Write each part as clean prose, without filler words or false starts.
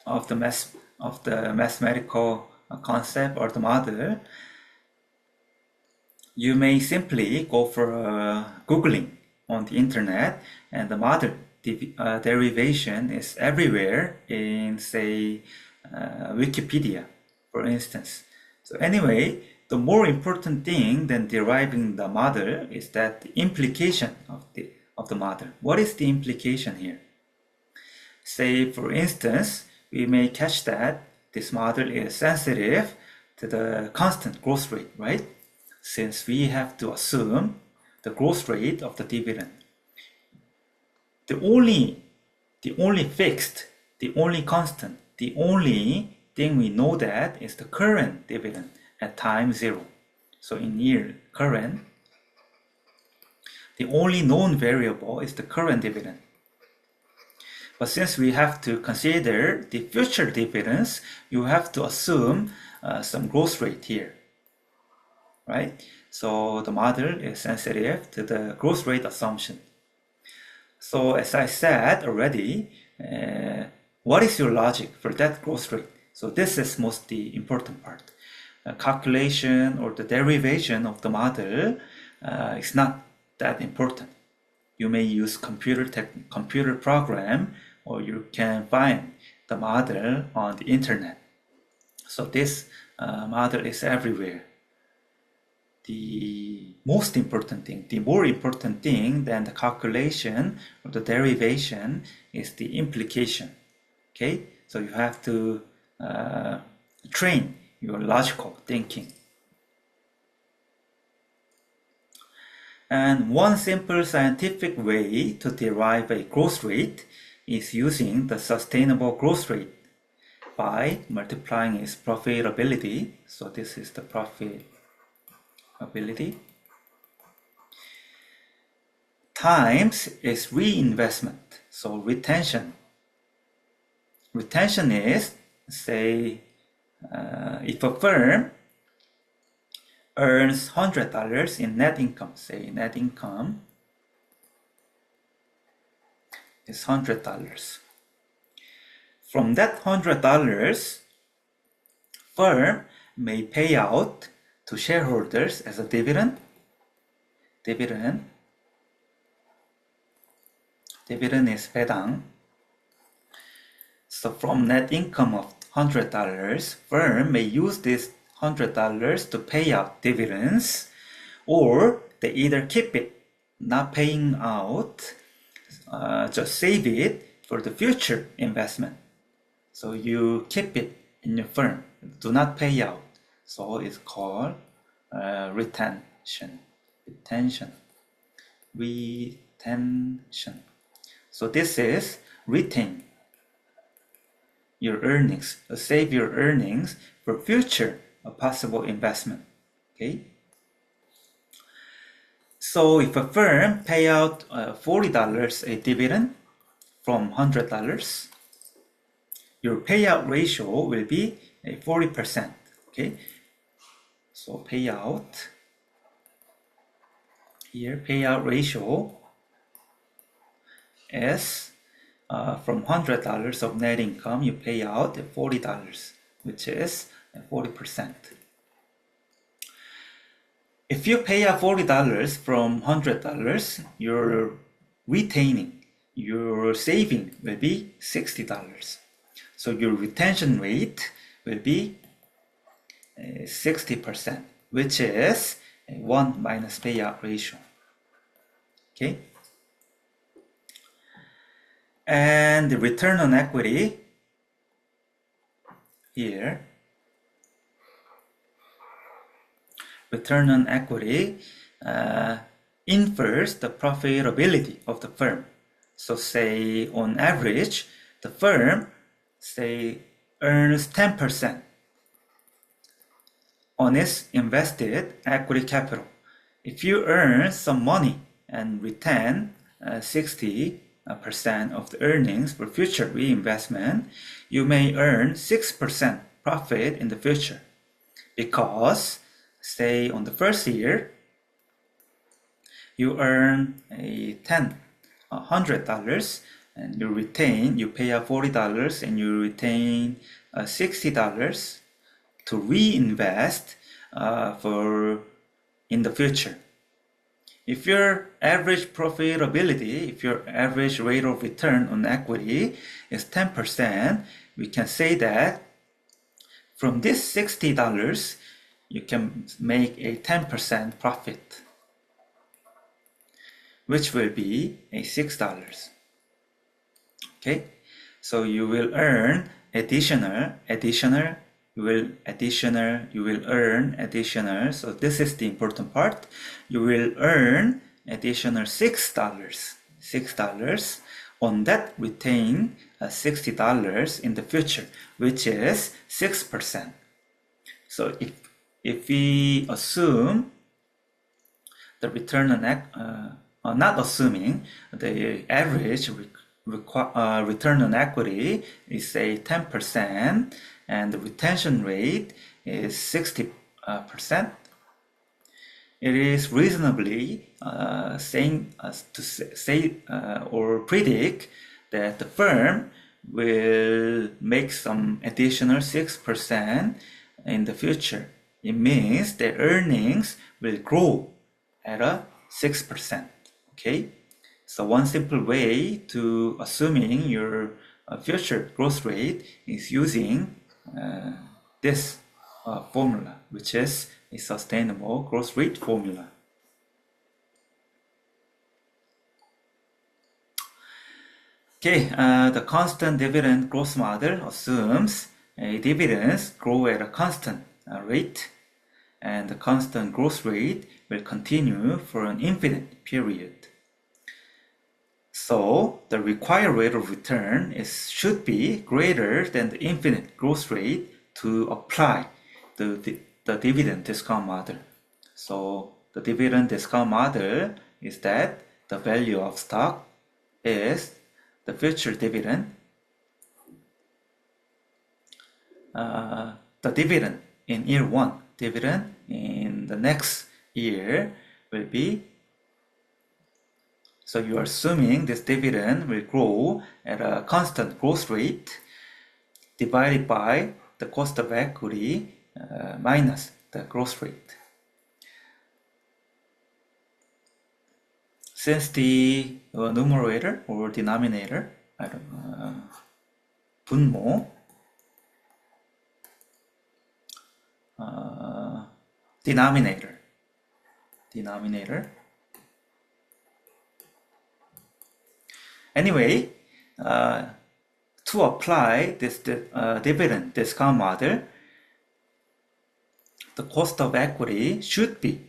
of the mathematical concept or the model, you may simply go for Googling on the internet, and the model derivation is everywhere in, say, Wikipedia, for instance. So anyway, the more important thing than deriving the model is that the implication of the model. What is the implication here? Say, for instance, we may catch that this model is sensitive to the constant growth rate, right? Since we have to assume the growth rate of the dividend. The only fixed, the only constant, the only thing we know that is the current dividend at time 0. So in year current, the only known variable is the current dividend. But since we have to consider the future dividends, you have to assume some growth rate here, right? So the model is sensitive to the growth rate assumption. So as I said already, what is your logic for that growth rate? So this is most the important part. Calculation or the derivation of the model is not that important. You may use computer program, or you can find the model on the internet. So this model is everywhere. The most important thing, the more important thing than the calculation or the derivation is the implication. Okay, so you have to train your logical thinking. And one simple scientific way to derive a growth rate is using the sustainable growth rate by multiplying its profitability. So this is the profitability times its reinvestment. So retention. Retention is, say, if a firm earns $100 in net income, say net income is $100. From that $100, firm may pay out to shareholders as a dividend. Dividend is 배당. So from net income of $100, firm may use this $100 to pay out dividends, or they either keep it, not paying out, just save it for the future investment. So you keep it in your firm, do not pay out. So it's called retention. So this is retain your earnings, save your earnings for future possible investment. Okay. So if a firm pay out $40 a dividend from $100, your payout ratio will be 40%. Okay. So payout here, payout ratio is from $100 of net income, you pay out $40, which is 40%. If you pay out $40 from $100, your retaining, your saving will be $60. So your retention rate will be 60%, which is 1 minus payout ratio. Okay. And the return on equity here, return on equity infers the profitability of the firm. So say on average, the firm, say, earns 10% on its invested equity capital. If you earn some money and retain 60% of the earnings for future reinvestment, you may earn 6% profit in the future, because say on the first year you earn $100, and you pay out $40 and you retain $60 to reinvest in the future. If your average profitability, if your average rate of return on equity is 10%, we can say that from this $60, you can make a 10% profit, which will be a $6. Okay, so you will earn you will earn additional, so this is the important part, you will earn additional $6 on that retain $60 in the future, which is 6%. So if we assume the return on not assuming the average return on equity is say 10% and the retention rate is 60%, it is reasonably or predict that the firm will make some additional 6% in the future. It means the earnings will grow at a 6%. Okay, so one simple way to assuming your future growth rate is using this formula, which is a sustainable growth rate formula. Okay, the constant dividend growth model assumes dividends grow at a constant rate, and the constant growth rate will continue for an infinite period. So the required rate of return should be greater than the infinite growth rate to apply the dividend discount model. So the dividend discount model is that the value of stock is the future dividend. The dividend in year one, dividend in the next year will be, so you are assuming this dividend will grow at a constant growth rate divided by the cost of equity minus the growth rate. Since the numerator or denominator, 분모, denominator. Anyway, to apply this dividend discount model, the cost of equity should be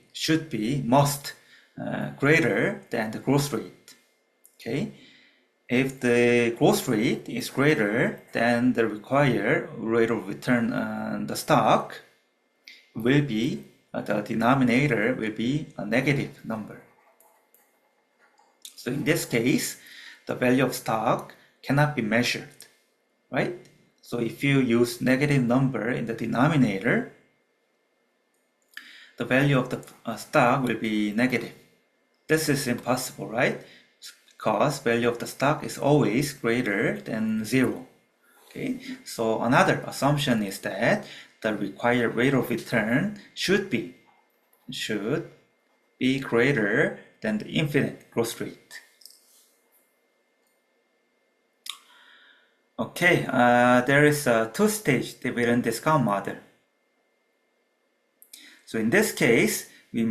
greater than the growth rate. Okay, if the growth rate is greater than the required rate of return on the stock, will be the denominator will be a negative number. So in this case, the value of stock cannot be measured, right? So if you use negative number in the denominator, the value of the stock will be negative. This is impossible, right? Because value of the stock is always greater than 0. Okay, so another assumption is that the required rate of return should be greater than the infinite growth rate. Okay, there is a two-stage dividend discount model. So in this case, we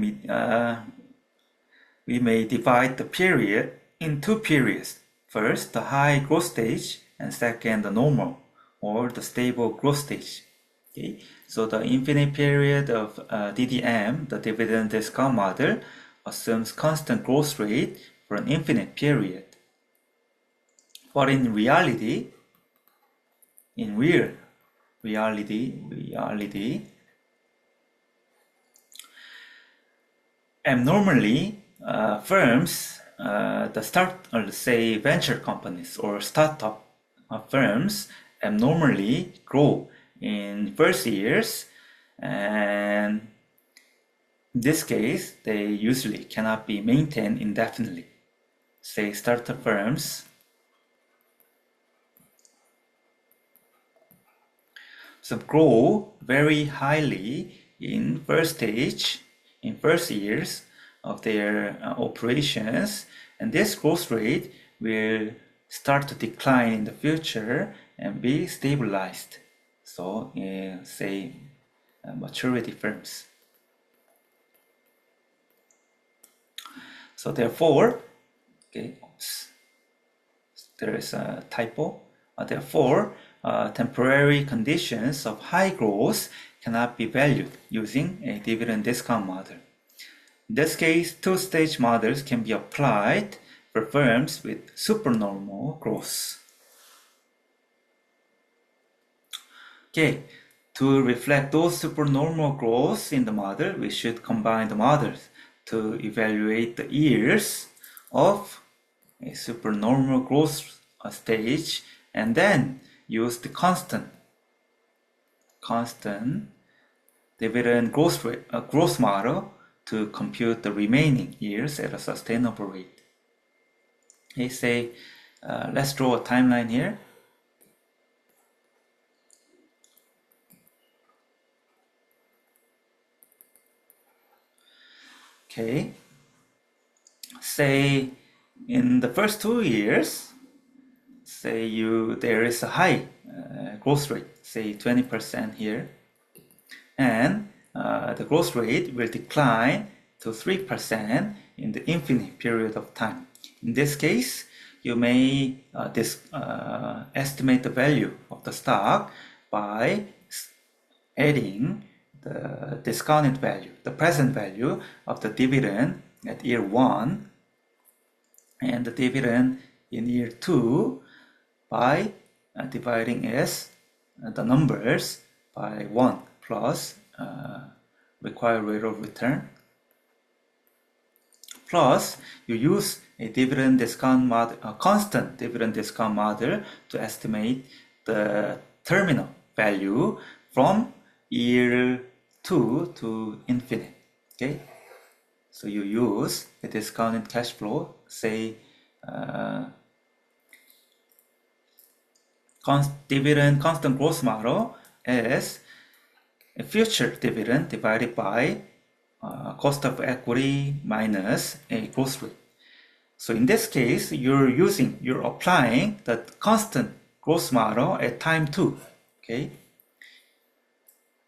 may divide the period in two periods. First, the high growth stage, and second, the normal or the stable growth stage. Okay, so the infinite period of DDM, the dividend discount model, assumes constant growth rate for an infinite period. But in reality, abnormally, firms, say venture companies or startup firms, abnormally grow in first years, and in this case, they usually cannot be maintained indefinitely. Say startup firms so grow very highly in first stage, in first years of their operations, and this growth rate will start to decline in the future and be stabilized. So say maturity firms. So therefore, okay, oops, there is a typo. Therefore, temporary conditions of high growth cannot be valued using a dividend discount model. In this case, two-stage models can be applied for firms with supernormal growth. Okay, to reflect those supernormal growths in the model, we should combine the models to evaluate the years of a supernormal growth stage and then use the constant dividend growth model to compute the remaining years at a sustainable rate. Okay, say let's draw a timeline here. Okay, say in the first 2 years, say there is a high growth rate, say 20% here, and the growth rate will decline to 3% in the infinite period of time. In this case, you may estimate the value of the stock by adding the discounted value, the present value of the dividend at year 1 and the dividend in year 2 by dividing the numbers by 1 plus required rate of return. Plus, you use a dividend discount model, a constant dividend discount model to estimate the terminal value from year 2 to infinite. Okay, so you use a discounted cash flow, say dividend constant growth model as a future dividend divided by cost of equity minus a growth rate. So in this case, you're applying the constant growth model at time 2. Okay,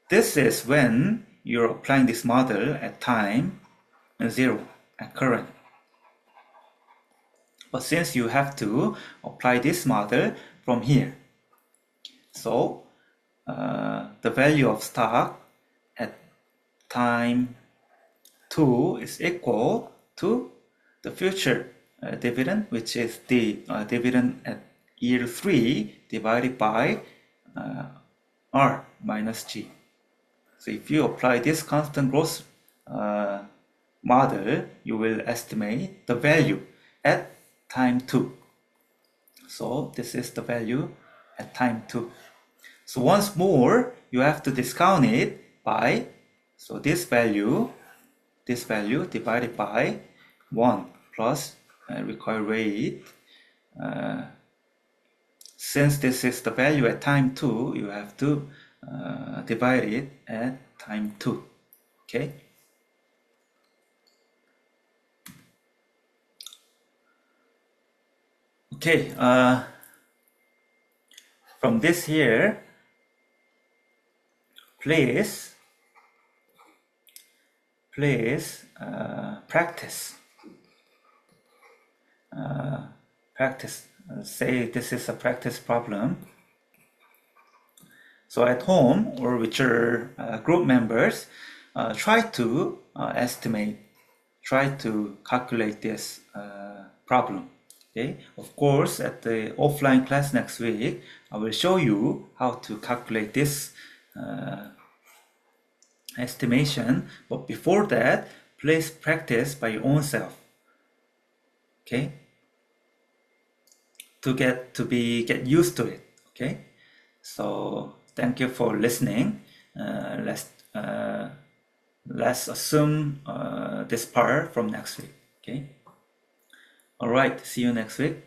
this is when you're applying this model at time 0, at current. But since you have to apply this model from here, so the value of stock at time 2 is equal to the future dividend, which is the dividend at year 3 divided by R minus G. So if you apply this constant growth model, you will estimate the value at time 2. So this is the value at time 2. So once more, you have to discount it by, so this value divided by 1 plus required rate. Since this is the value at time 2, you have to divide it at time 2. Okay. Okay. From this here, please practice. Say this is a practice problem. So at home or with your group members, try to estimate, try to calculate this problem. Okay. Of course, at the offline class next week, I will show you how to calculate this estimation. But before that, please practice by your own self. Okay. To get used to it. Okay. So thank you for listening. Let's assume this part from next week. Okay. All right. See you next week.